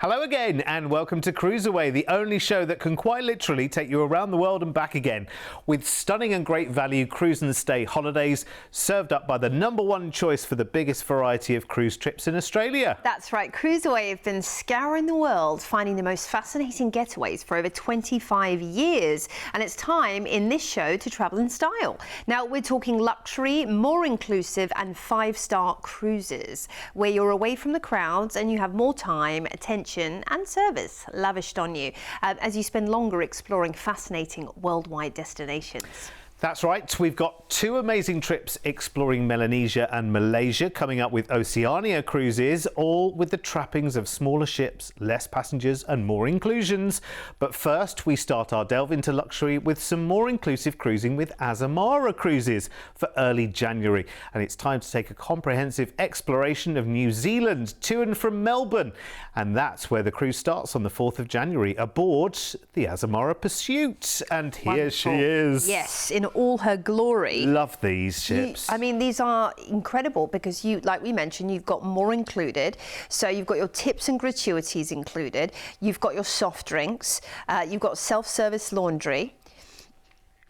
Hello again and welcome to CruiseAway, the only show that can quite literally take you around the world and back again, with stunning and great value cruise and stay holidays served up by the #1 choice for the biggest variety of cruise trips in Australia. That's right, CruiseAway have been scouring the world, finding the most fascinating getaways for over 25 years. And it's time in this show to travel in style. Now we're talking luxury, more inclusive and 5-star cruises, where you're away from the crowds and you have more time, attention and service lavished on you as you spend longer exploring fascinating worldwide destinations. That's right, we've got 2 amazing trips exploring Melanesia and Malaysia coming up with Oceania Cruises, all with the trappings of smaller ships, less passengers and more inclusions. But first we start our delve into luxury with some more inclusive cruising with Azamara Cruises for early January. And it's time to take a comprehensive exploration of New Zealand to and from Melbourne. And that's where the cruise starts on the 4th of January aboard the Azamara Pursuit. And here she is. Yes, in all her glory. Love these ships. I mean, these are incredible because like we mentioned, you've got more included. So you've got your tips and gratuities included. You've got your soft drinks. You've got self-service laundry.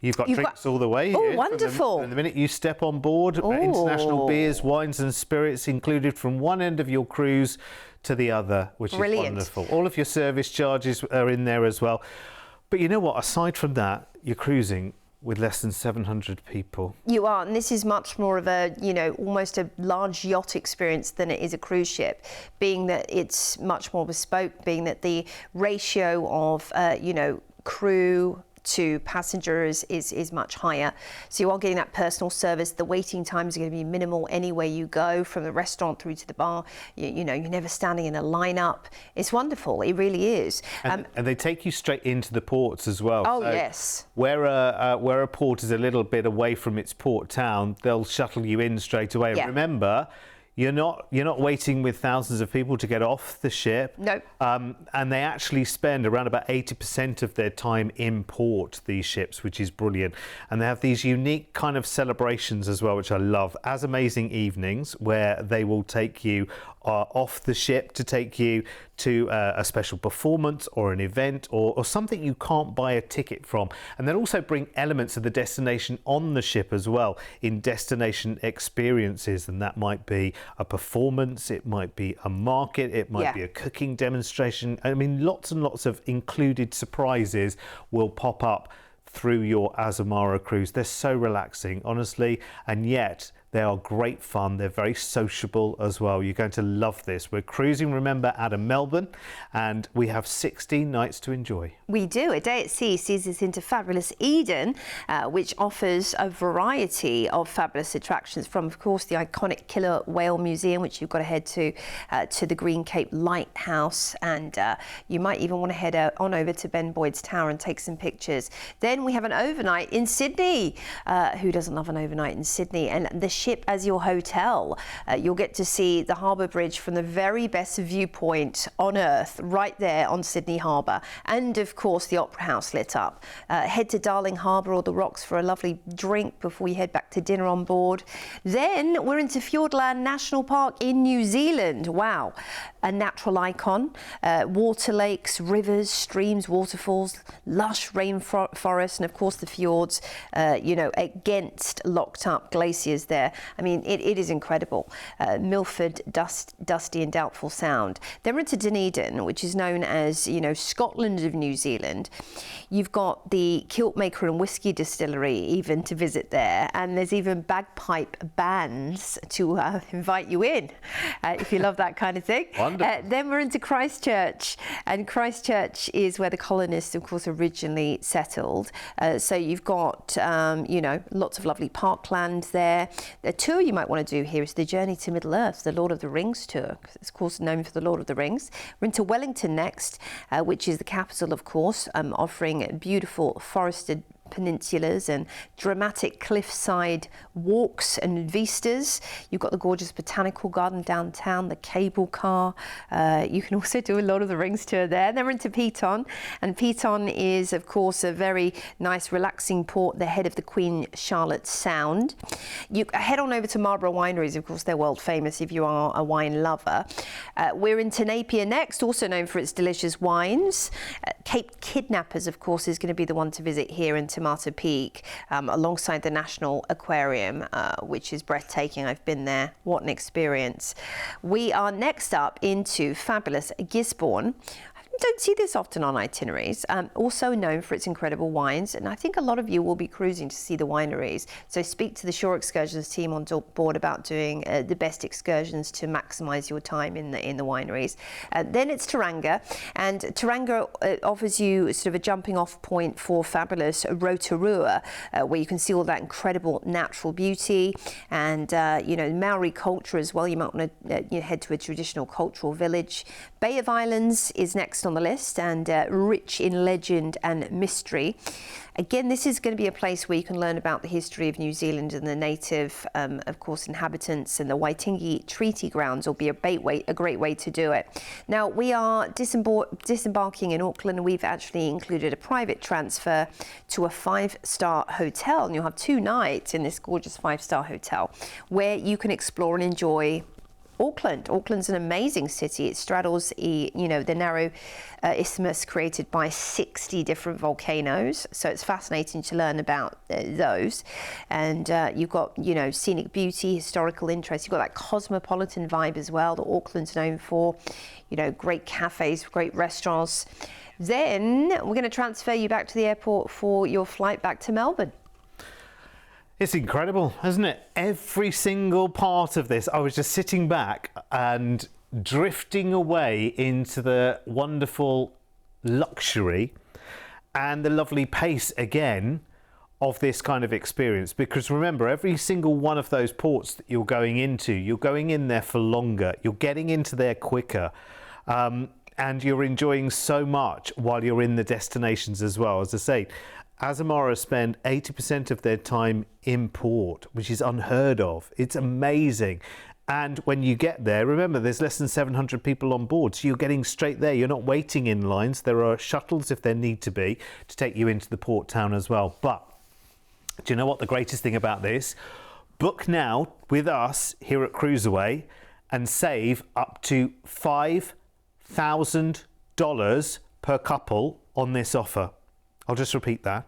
You've got drinks all the way. Oh, wonderful. From the minute you step on board, international beers, wines and spirits included from one end of your cruise to the other, which is wonderful. All of your service charges are in there as well. But you know what? Aside from that, you're cruising with less than 700 people. You are, and this is much more of a, almost a large yacht experience than it is a cruise ship, being that it's much more bespoke, being that the ratio of, crew to passengers is much higher. So you are getting that personal service. The waiting times are going to be minimal anywhere you go, from the restaurant through to the bar. You're never standing in a lineup. It's wonderful. It really is. And they take you straight into the ports as well. Oh, so yes. Where a port is a little bit away from its port town, they'll shuttle you in straight away. Yeah. Remember, you're not waiting with thousands of people to get off the ship. Nope. And they actually spend around about 80% of their time in port, these ships, which is brilliant. And they have these unique kind of celebrations as well, which I love, as amazing evenings where they will take you off the ship to take you to a special performance or an event or something you can't buy a ticket from. And they'll also bring elements of the destination on the ship as well in destination experiences. And that might be a performance, it might be a market, it might be a cooking demonstration. I mean, lots and lots of included surprises will pop up through your Azamara cruise. They're so relaxing, honestly, and yet they are great fun. They're very sociable as well. You're going to love this. We're cruising, remember, out of Melbourne, and we have 16 nights to enjoy. We do. A day at sea sees us into fabulous Eden, which offers a variety of fabulous attractions, from, of course, the iconic Killer Whale Museum, which you've got to head to the Green Cape Lighthouse, and you might even want to head on over to Ben Boyd's Tower and take some pictures. Then we have an overnight in Sydney. Who doesn't love an overnight in Sydney? And the ship as your hotel. You'll get to see the Harbour Bridge from the very best viewpoint on Earth, right there on Sydney Harbour. And of course the Opera House lit up. Head to Darling Harbour or the Rocks for a lovely drink before you head back to dinner on board. Then we're into Fiordland National Park in New Zealand. Wow, a natural icon. Water lakes, rivers, streams, waterfalls, lush rainforest, and of course the fjords, against locked up glaciers there. I mean, it is incredible. Milford, Dusty and Doubtful Sound. Then we're into Dunedin, which is known as, Scotland of New Zealand. You've got the Kiltmaker and Whiskey Distillery even to visit there. And there's even bagpipe bands to invite you in, if you love that kind of thing. Wonderful. Then we're into Christchurch. And Christchurch is where the colonists, of course, originally settled. So you've got, lots of lovely parkland there. A tour you might want to do here is the Journey to Middle Earth, the Lord of the Rings tour. It's, of course, known for the Lord of the Rings. We're into Wellington next, which is the capital, of course, offering beautiful forested peninsulas and dramatic cliffside walks and vistas. You've got the gorgeous botanical garden downtown, the cable car. You can also do a lot of the rings tour there. They're into Piton, and Piton is, of course, a very nice, relaxing port, the head of the Queen Charlotte Sound. You head on over to Marlborough Wineries. Of course, they're world famous if you are a wine lover. We're into Napier next, also known for its delicious wines. Cape Kidnappers, of course, is going to be the one to visit here in Tomato Peak, alongside the National Aquarium, which is breathtaking. I've been there. What an experience. We are next up into fabulous Gisborne. Don't see this often on itineraries. Also known for its incredible wines, and I think a lot of you will be cruising to see the wineries. So speak to the Shore Excursions team on board about doing the best excursions to maximise your time in the wineries. Then it's Tauranga, and Tauranga offers you sort of a jumping off point for fabulous Rotorua, where you can see all that incredible natural beauty and Maori culture as well. You might want to head to a traditional cultural village. Bay of Islands is next on the list, and rich in legend and mystery. Again, this is going to be a place where you can learn about the history of New Zealand and the native, of course, inhabitants, and the Waitangi Treaty Grounds will be a great way to do it. Now, we are disembarking in Auckland, and we've actually included a private transfer to a 5-star hotel, and you'll have 2 nights in this gorgeous 5-star hotel where you can explore and enjoy Auckland. Auckland's an amazing city. It straddles, the narrow isthmus created by 60 different volcanoes. So it's fascinating to learn about those. And you've got, scenic beauty, historical interest. You've got that cosmopolitan vibe as well that Auckland's known for. Great cafes, great restaurants. Then we're going to transfer you back to the airport for your flight back to Melbourne. It's incredible, isn't it? Every single part of this, I was just sitting back and drifting away into the wonderful luxury and the lovely pace again of this kind of experience. Because remember, every single one of those ports that you're going into, you're going in there for longer, you're getting into there quicker, and you're enjoying so much while you're in the destinations as well. As I say, Azamara spend 80% of their time in port, which is unheard of. It's amazing. And when you get there, remember, there's less than 700 people on board, so you're getting straight there. You're not waiting in lines. There are shuttles, if there need to be, to take you into the port town as well. But do you know what the greatest thing about this? Book now with us here at CruiseAway and save up to $5,000 per couple on this offer. I'll just repeat that.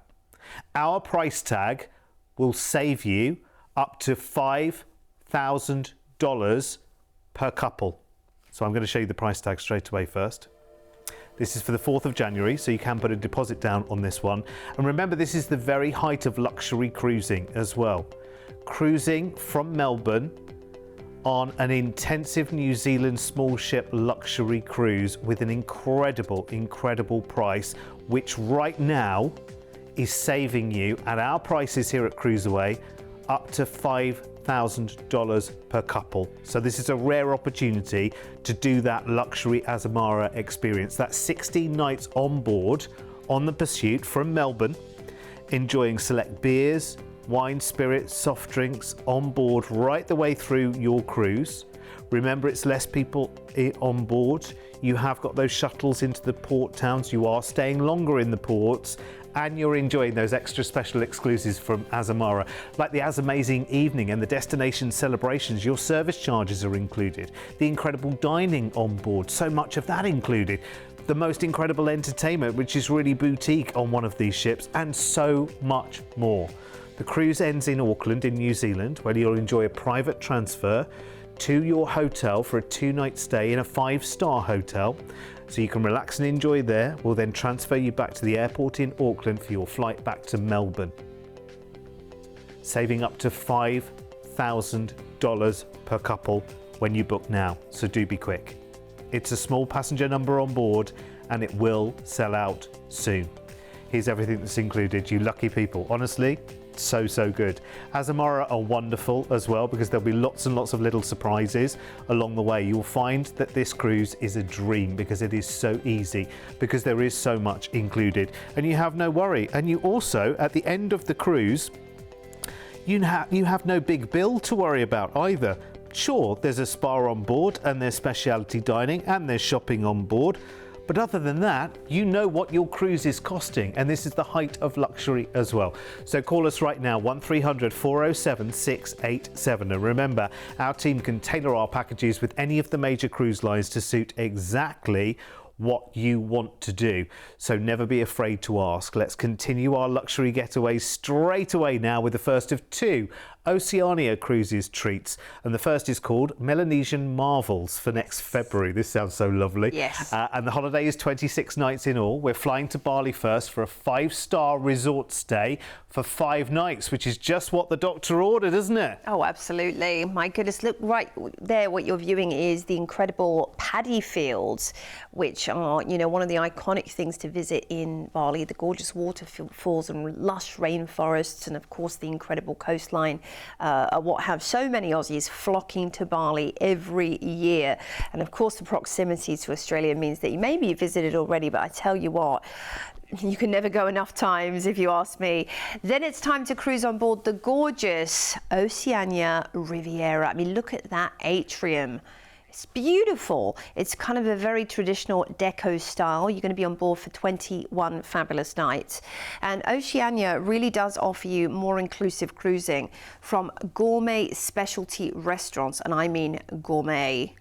Our price tag will save you up to $5,000 per couple. So I'm going to show you the price tag straight away first. This is for the 4th of January, so you can put a deposit down on this one. And remember, this is the very height of luxury cruising as well. Cruising from Melbourne on an intensive New Zealand small ship luxury cruise with an incredible price, which right now is saving you at our prices here at CruiseAway up to $5,000 per couple. So this is a rare opportunity to do that luxury Azamara experience. That's 16 nights on board on the Pursuit from Melbourne, enjoying select beers, wine, spirits, soft drinks on board right the way through your cruise. Remember, it's less people on board. You have got those shuttles into the port towns. You are staying longer in the ports, and you're enjoying those extra special exclusives from Azamara, like the Azamazing Evening and the destination celebrations. Your service charges are included. The incredible dining on board, so much of that included. The most incredible entertainment, which is really boutique on one of these ships, and so much more. The cruise ends in Auckland in New Zealand, where you'll enjoy a private transfer to your hotel for a 2-night stay in a 5-star hotel. So you can relax and enjoy there. We'll then transfer you back to the airport in Auckland for your flight back to Melbourne. Saving up to $5,000 per couple when you book now, so do be quick. It's a small passenger number on board and it will sell out soon. Here's everything that's included, you lucky people. Honestly, so good. Azamara are wonderful as well because there'll be lots and lots of little surprises along the way. You'll find that this cruise is a dream because it is so easy, because there is so much included and you have no worry. And you also, at the end of the cruise, you have no big bill to worry about either. Sure, there's a spa on board and there's specialty dining and there's shopping on board. But other than that, you know what your cruise is costing, and this is the height of luxury as well. So call us right now, 1300 407 687. And remember, our team can tailor our packages with any of the major cruise lines to suit exactly what you want to do. So never be afraid to ask. Let's continue our luxury getaways straight away now with the first of two Oceania Cruises treats, and the first is called Melanesian Marvels for next February. This sounds so lovely. Yes. And the holiday is 26 nights in all. We're flying to Bali first for a 5-star resort stay for 5 nights, which is just what the doctor ordered, isn't it? Oh, absolutely. My goodness, look right there. What you're viewing is the incredible paddy fields, which are, you know, one of the iconic things to visit in Bali. The gorgeous waterfalls and lush rainforests, and of course the incredible coastline. Are what have so many Aussies flocking to Bali every year. And of course the proximity to Australia means that you maybe visited already, but I tell you what, you can never go enough times if you ask me. Then it's time to cruise on board the gorgeous Oceania Riviera. I mean, look at that atrium. It's beautiful. It's kind of a very traditional Gecko style. You're going to be on board for 21 fabulous nights. And Oceania really does offer you more inclusive cruising from gourmet specialty restaurants, and I mean gourmet.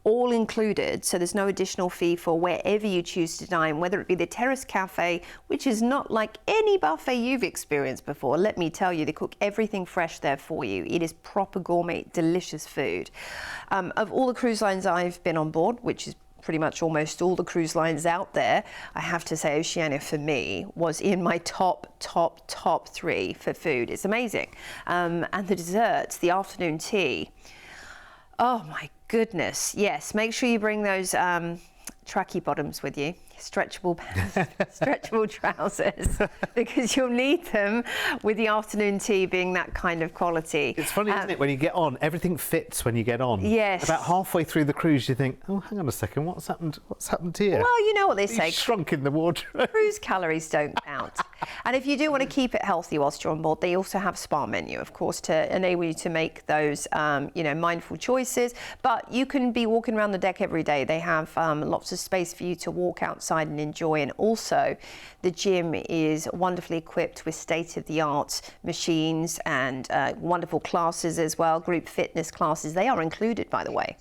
All included, so there's no additional fee for wherever you choose to dine, whether it be the Terrace Cafe, which is not like any buffet you've experienced before. Let me tell you, they cook everything fresh there for you. It is proper gourmet, delicious food. Of all the cruise lines I've been on board, which is pretty much almost all the cruise lines out there, I have to say Oceania for me was in my top 3 for food. It's amazing. And the desserts, the afternoon tea. Oh my goodness, yes. Make sure you bring those tracky bottoms with you, stretchable trousers, because you'll need them with the afternoon tea being that kind of quality. It's funny, isn't it, when you get on, everything fits when you get on. Yes. About halfway through the cruise, you think, oh, hang on a second, what's happened here? Well, you know what they say. Shrunk in the wardrobe. Cruise calories don't count. And if you do want to keep it healthy whilst you're on board, they also have spa menu, of course, to enable you to make those, mindful choices. But you can be walking around the deck every day. They have lots of space for you to walk outside and enjoy. And also, the gym is wonderfully equipped with state-of-the-art machines and wonderful classes as well, group fitness classes. They are included, by the way.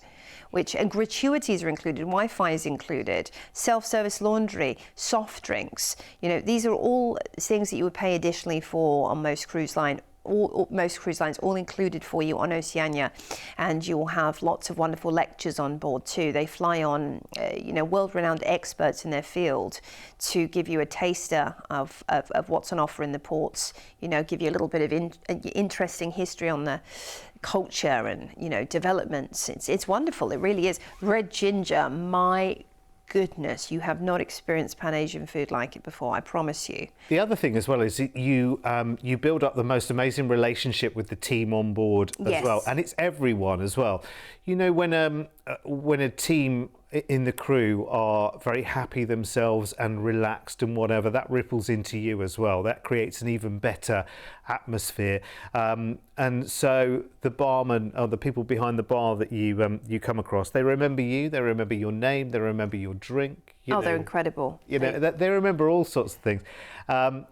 And gratuities are included, Wi-Fi is included, self-service laundry, soft drinks. You know, these are all things that you would pay additionally for on most cruise lines, all included for you on Oceania. And you will have lots of wonderful lectures on board too. They fly on, world-renowned experts in their field to give you a taster of what's on offer in the ports, give you a little bit of interesting history on the culture and, developments. It's wonderful. It really is. Red ginger, my goodness, you have not experienced Pan-Asian food like it before, I promise you. The other thing as well is you build up the most amazing relationship with the team on board as well, and it's everyone as well. When a team in the crew are very happy themselves and relaxed and whatever, that ripples into you as well. That creates an even better atmosphere. And so the barman or the people behind the bar that you come across, they remember you, they remember your name, they remember your drink. They're incredible. They remember all sorts of things. And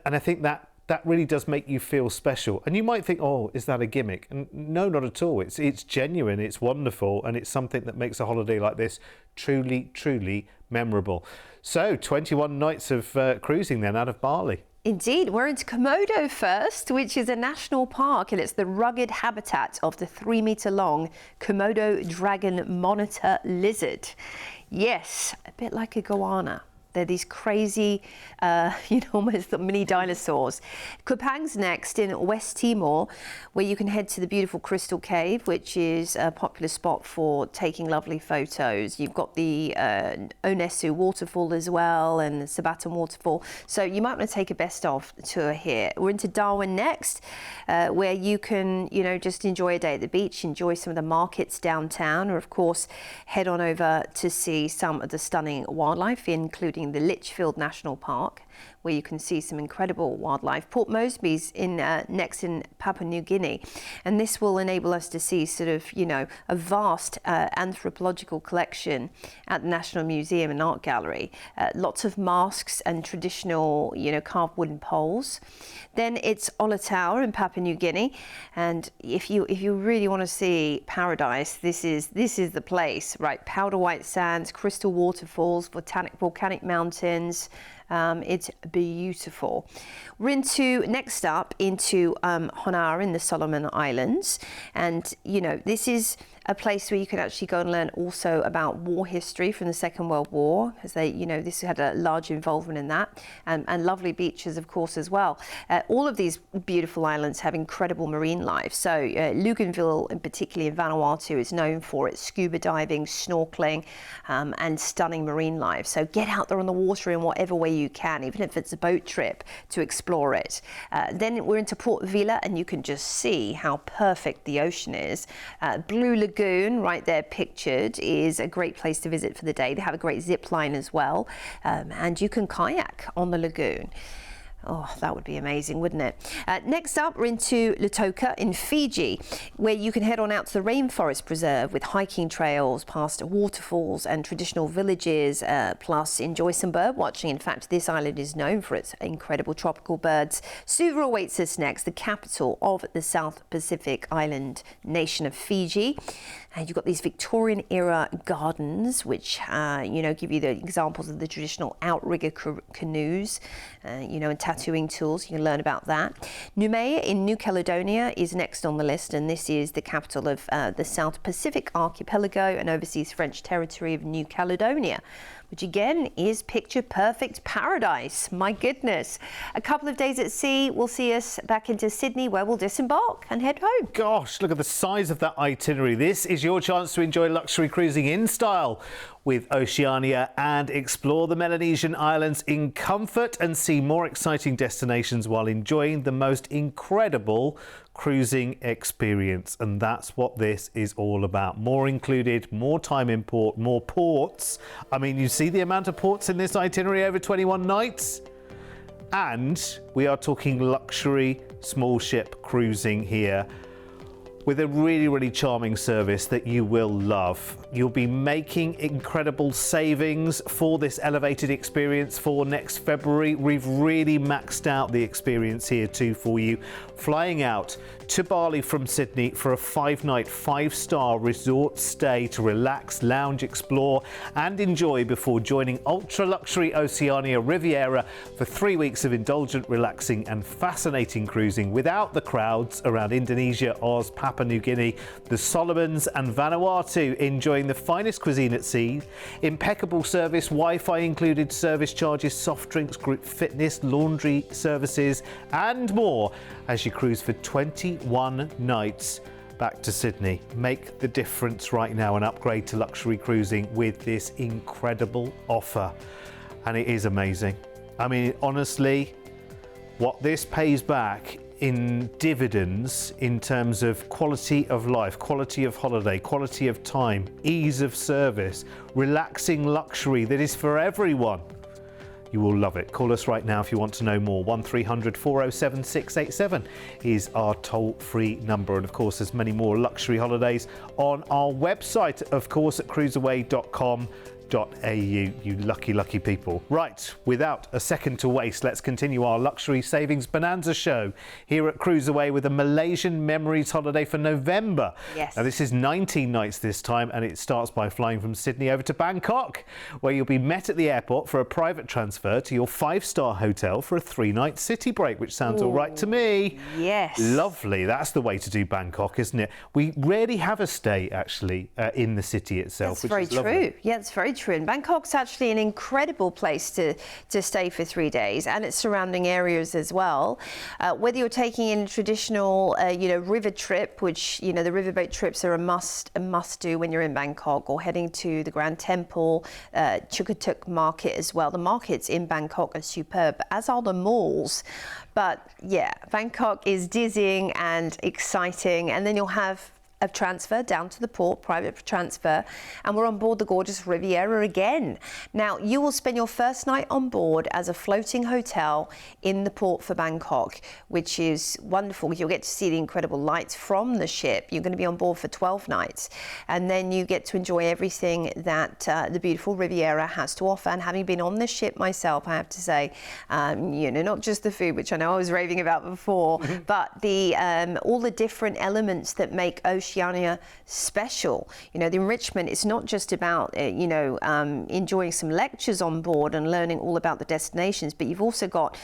I think that really does make you feel special. And you might think, oh, is that a gimmick? And no, not at all. It's genuine, it's wonderful, and it's something that makes a holiday like this truly, truly memorable. So 21 nights of cruising then out of Bali. Indeed, we're into Komodo first, which is a national park, and it's the rugged habitat of the 3-meter-long Komodo dragon monitor lizard. Yes, a bit like a goanna. They're these crazy, almost mini dinosaurs. Kupang's next in West Timor, where you can head to the beautiful Crystal Cave, which is a popular spot for taking lovely photos. You've got the Onesu waterfall as well, and the Sabatan waterfall. So you might want to take a best of tour here. We're into Darwin next, where you can, just enjoy a day at the beach, enjoy some of the markets downtown, or of course, head on over to see some of the stunning wildlife, including the Litchfield National Park, where you can see some incredible wildlife. Port Moresby's next in Papua New Guinea, and this will enable us to see sort of, a vast anthropological collection at the National Museum and Art Gallery. Lots of masks and traditional, carved wooden poles. Then it's Olotau in Papua New Guinea, and if you really want to see paradise, this is the place, right? Powder white sands, crystal waterfalls, volcanic mountains. It's beautiful. We're next up into Honar in the Solomon Islands, and this is a place where you can actually go and learn also about war history from the Second World War, as this had a large involvement in that, and lovely beaches, of course, as well. All of these beautiful islands have incredible marine life. So Luganville, and particularly in Vanuatu, is known for its scuba diving, snorkeling, and stunning marine life. So get out there on the water in whatever way you can, even if it's a boat trip, to explore it. Then we're into Port Vila, and you can just see how perfect the ocean is. Blue Lagoon, right there pictured, is a great place to visit for the day. They have a great zip line as well, and you can kayak on the lagoon. Oh, that would be amazing, wouldn't it? Next up, we're into Lautoka in Fiji, where you can head on out to the Rainforest Preserve with hiking trails past waterfalls and traditional villages, plus enjoy some bird watching. In fact, this island is known for its incredible tropical birds. Suva awaits us next, the capital of the South Pacific island nation of Fiji. And you've got these Victorian era gardens, which, give you the examples of the traditional outrigger canoes, and tattooing tools. You can learn about that. Noumea in New Caledonia is next on the list, and this is the capital of the South Pacific archipelago and overseas French territory of New Caledonia, which again is picture perfect paradise. My goodness. A couple of days at sea will see us back into Sydney, where we'll disembark and head home. Gosh, look at the size of that itinerary. This is your chance to enjoy luxury cruising in style with Oceania and explore the Melanesian islands in comfort and see more exciting destinations while enjoying the most incredible cruising experience. And that's what this is all about. More included, more time in port, more ports. I mean, you see the amount of ports in this itinerary over 21 nights? And we are talking luxury small ship cruising here, with a really, really charming service that you will love. You'll be making incredible savings for this elevated experience for next February. We've really maxed out the experience here too for you. Flying out to Bali from Sydney for a 5-night, 5-star resort stay to relax, lounge, explore and enjoy before joining ultra-luxury Oceania Riviera for 3 weeks of indulgent, relaxing and fascinating cruising without the crowds around Indonesia, Oz, Papua New Guinea, the Solomons and Vanuatu, enjoying the finest cuisine at sea, impeccable service, Wi-Fi included service charges, soft drinks, group fitness, laundry services and more as you cruise for 21 nights back to Sydney. Make the difference right now and upgrade to luxury cruising with this incredible offer. And it is amazing. I mean, honestly, what this pays back in dividends in terms of quality of life, quality of holiday, quality of time, ease of service, relaxing luxury that is for everyone. You will love it. Call us right now if you want to know more. 1300 407 687 is our toll-free number. And of course, there's many more luxury holidays on our website, of course, at cruiseaway.com. You lucky, lucky people. Right, without a second to waste, let's continue our luxury savings bonanza show here at CruiseAway with a Malaysian memories holiday for November. Yes. Now, this is 19 nights this time, and it starts by flying from Sydney over to Bangkok, where you'll be met at the airport for a private transfer to your 5-star hotel for a 3-night city break, which sounds all right to me. Yes. Lovely. That's the way to do Bangkok, isn't it? We rarely have a stay, actually, in the city itself. That's very true. Yeah, it's very true. Trinh. Bangkok's actually an incredible place to stay for 3 days, and its surrounding areas as well. Whether you're taking in a traditional, river trip, which, the riverboat trips are a must do when you're in Bangkok, or heading to the Grand Temple, Chukatuk Market as well. The markets in Bangkok are superb, as are the malls. But yeah, Bangkok is dizzying and exciting, and then you'll have a transfer down to the port, private transfer, and we're on board the gorgeous Riviera again. Now, you will spend your first night on board as a floating hotel in the port for Bangkok, which is wonderful. You'll get to see the incredible lights from the ship. You're going to be on board for 12 nights, and then you get to enjoy everything that the beautiful Riviera has to offer. And having been on this ship myself, I have to say, not just the food, which I know I was raving about before, but the all the different elements that make Oceania special. The enrichment is not just about enjoying some lectures on board and learning all about the destinations, but you've also got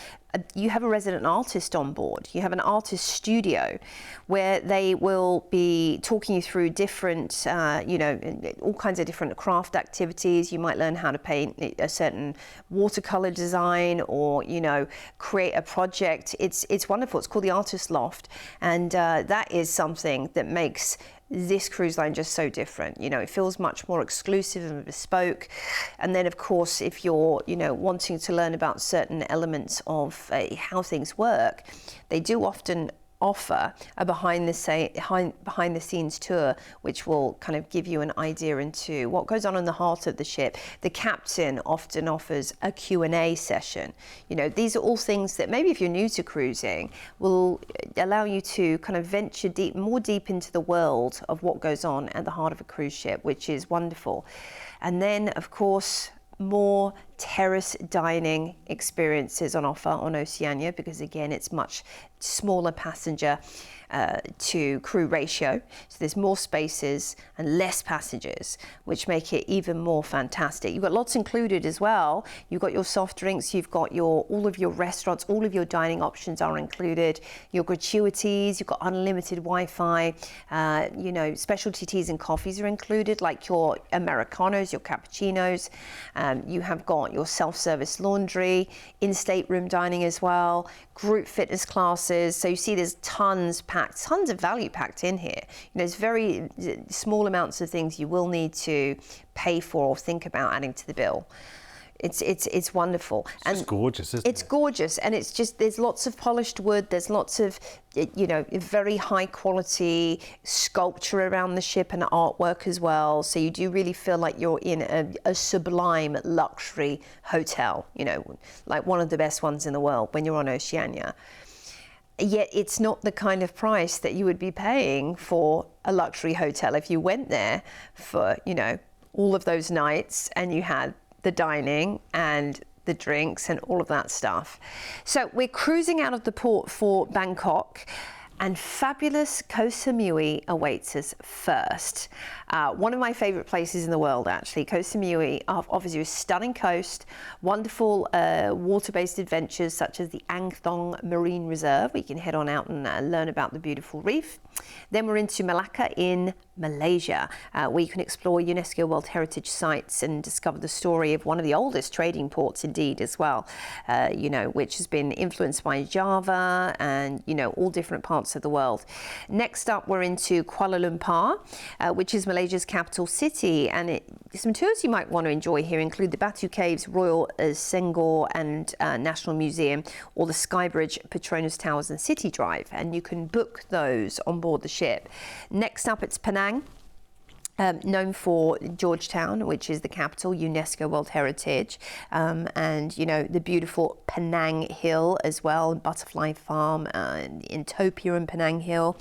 you have a resident artist on board. You have an artist studio where they will be talking you through different, all kinds of different craft activities. You might learn how to paint a certain watercolor design, or, create a project. It's wonderful. It's called the Artist Loft. And that is something that makes this cruise line just so different. It feels much more exclusive and bespoke. And then, of course, if you're, wanting to learn about certain elements of how things work, they do often offer a behind the scenes tour, which will kind of give you an idea into what goes on in the heart of the ship. The captain often offers a Q&A session. These are all things that maybe if you're new to cruising will allow you to kind of venture more deep into the world of what goes on at the heart of a cruise ship, which is wonderful. And then, of course, more terrace dining experiences on offer on Oceania, because again, it's much smaller passenger to crew ratio, so there's more spaces and less passengers, which make it even more fantastic. You've got lots included as well. You've got your soft drinks, you've got all of your restaurants, all of your dining options are included, your gratuities, you've got unlimited Wi-Fi, specialty teas and coffees are included, like your Americanos, your cappuccinos. You have got your self-service laundry, in-stateroom dining as well, group fitness classes. So you see there's tons of value packed in here. There's very small amounts of things you will need to pay for or think about adding to the bill. It's wonderful. It's just gorgeous, isn't it? It's gorgeous, and it's just, there's lots of polished wood, there's lots of very high quality sculpture around the ship and artwork as well. So you do really feel like you're in a sublime luxury hotel, like one of the best ones in the world when you're on Oceania. Yet it's not the kind of price that you would be paying for a luxury hotel if you went there for, all of those nights and you had the dining and the drinks and all of that stuff. So we're cruising out of the port for Bangkok, and fabulous Koh Samui awaits us first. One of my favorite places in the world, actually. Koh Samui offers you a stunning coast, wonderful water-based adventures such as the Ang Thong Marine Reserve, where you can head on out and learn about the beautiful reef. Then we're into Malacca in Malaysia, where you can explore UNESCO World Heritage sites and discover the story of one of the oldest trading ports indeed as well, which has been influenced by Java and, all different parts of the world. Next up, we're into Kuala Lumpur, which is Malaysia's capital city, and some tours you might want to enjoy here include the Batu Caves, Royal Senghor and National Museum, or the Skybridge, Petronas Towers and City Drive, and you can book those on board the ship. Next up, it's Penang. Known for Georgetown, which is the capital, UNESCO World Heritage, and the beautiful Penang Hill as well, Butterfly Farm, Intopia and Penang Hill.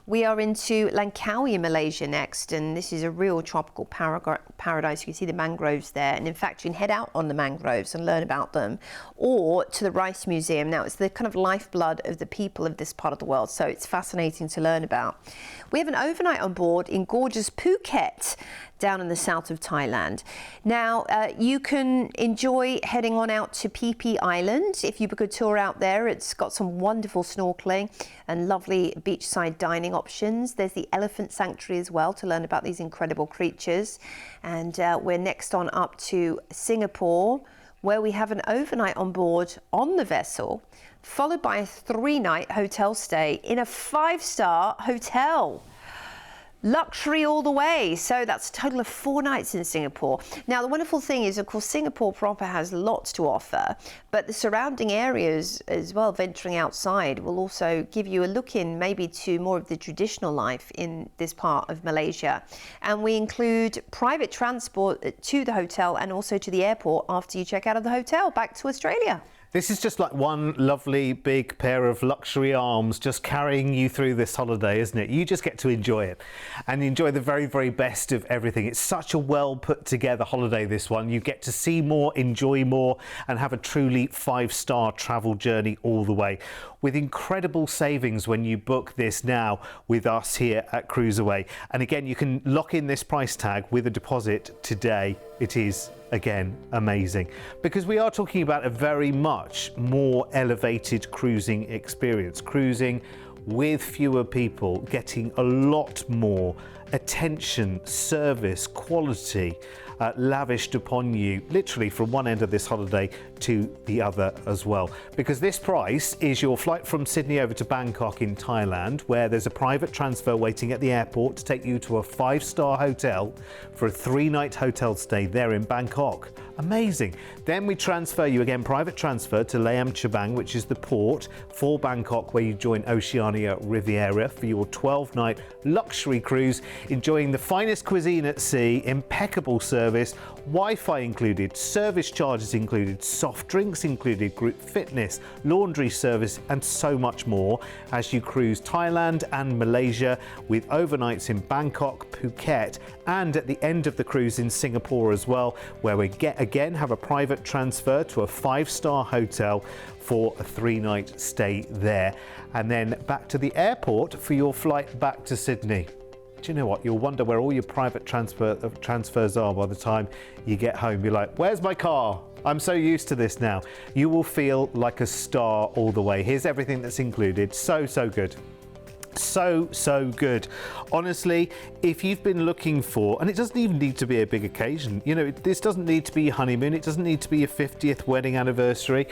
We are into Langkawi, Malaysia next, and this is a real tropical paradise. You can see the mangroves there, and in fact you can head out on the mangroves and learn about them, or to the Rice Museum. Now, it's the kind of lifeblood of the people of this part of the world, so it's fascinating to learn about. We have an overnight on board in gorgeous Phuket, down in the south of Thailand. Now, you can enjoy heading on out to Phi Phi Island. If you book a tour out there, it's got some wonderful snorkeling and lovely beachside dining options. There's the elephant sanctuary as well to learn about these incredible creatures. And we're next on up to Singapore, where we have an overnight on board on the vessel, followed by a 3-night hotel stay in a 5-star hotel. Luxury all the way. So that's a total of 4 nights in Singapore. Now, the wonderful thing is, of course, Singapore proper has lots to offer, but the surrounding areas as well, venturing outside, will also give you a look in maybe to more of the traditional life in this part of Malaysia. And we include private transport to the hotel and also to the airport after you check out of the hotel back to Australia. This is just like one lovely big pair of luxury arms just carrying you through this holiday, isn't it? You just get to enjoy it and enjoy the very, very best of everything. It's such a well put together holiday, this one. You get to see more, enjoy more, and have a truly 5-star travel journey all the way, with incredible savings when you book this now with us here at CruiseAway. And again, you can lock in this price tag with a deposit today. It is, again, amazing, because we are talking about a very much more elevated cruising experience, cruising with fewer people, getting a lot more attention, service, quality lavished upon you, literally from one end of this holiday to the other as well. Because this price is your flight from Sydney over to Bangkok in Thailand, where there's a private transfer waiting at the airport to take you to a 5-star hotel for a 3-night hotel stay there in Bangkok. Amazing. Then we transfer you again, private transfer to Laem Chabang, which is the port for Bangkok, where you join Oceania Riviera for your 12-night luxury cruise, enjoying the finest cuisine at sea, impeccable service, Wi-Fi included, service charges included, soft drinks included, group fitness, laundry service, and so much more as you cruise Thailand and Malaysia, with overnights in Bangkok, Phuket, and at the end of the cruise in Singapore as well, where we again have a private transfer to a 5-star hotel for a 3-night stay there, and then back to the airport for your flight back to Sydney. Do you know what? You'll wonder where all your private transfers are by the time you get home. You're like, where's my car? I'm so used to this now. You will feel like a star all the way. Here's everything that's included. So good. So good. Honestly, if you've been looking for, and it doesn't even need to be a big occasion, you know, this doesn't need to be your honeymoon, it doesn't need to be your 50th wedding anniversary,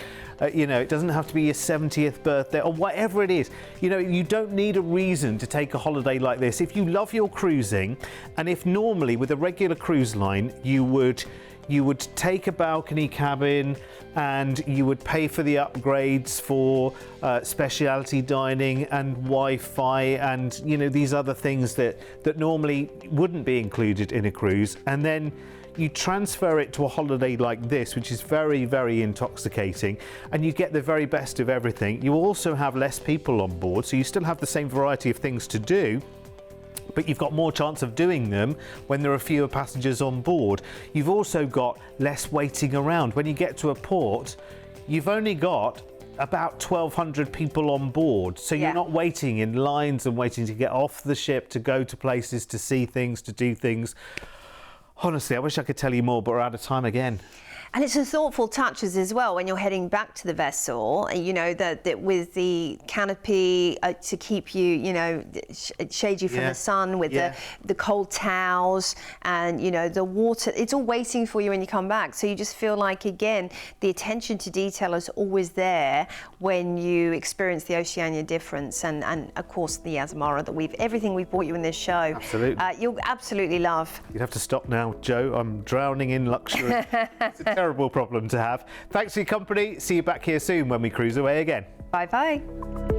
you know, it doesn't have to be your 70th birthday or whatever it is. You know, you don't need a reason to take a holiday like this. If you love your cruising, and if normally with a regular cruise line you would take a balcony cabin and you would pay for the upgrades for specialty dining and Wi-Fi and, you know, these other things that normally wouldn't be included in a cruise, and then you transfer it to a holiday like this, which is very, very intoxicating, and you get the very best of everything. You also have less people on board, so you still have the same variety of things to do, but you've got more chance of doing them when there are fewer passengers on board. You've also got less waiting around. When you get to a port, you've only got about 1,200 people on board, so you're not waiting in lines and waiting to get off the ship to go to places, to see things, to do things. Honestly, I wish I could tell you more, but we're out of time again. And it's some thoughtful touches as well when you're heading back to the vessel, you know, that with the canopy to keep you, you know, shade you from the sun, with the cold towels, and, you know, the water, it's all waiting for you when you come back. So you just feel like, again, the attention to detail is always there when you experience the Oceania difference, and of course the Asmara everything we've brought you in this show. Absolutely. You'll absolutely love. You'd have to stop now, Joe. I'm drowning in luxury. It's a terrible problem to have. Thanks for your company. See you back here soon when we cruise away again. Bye-bye.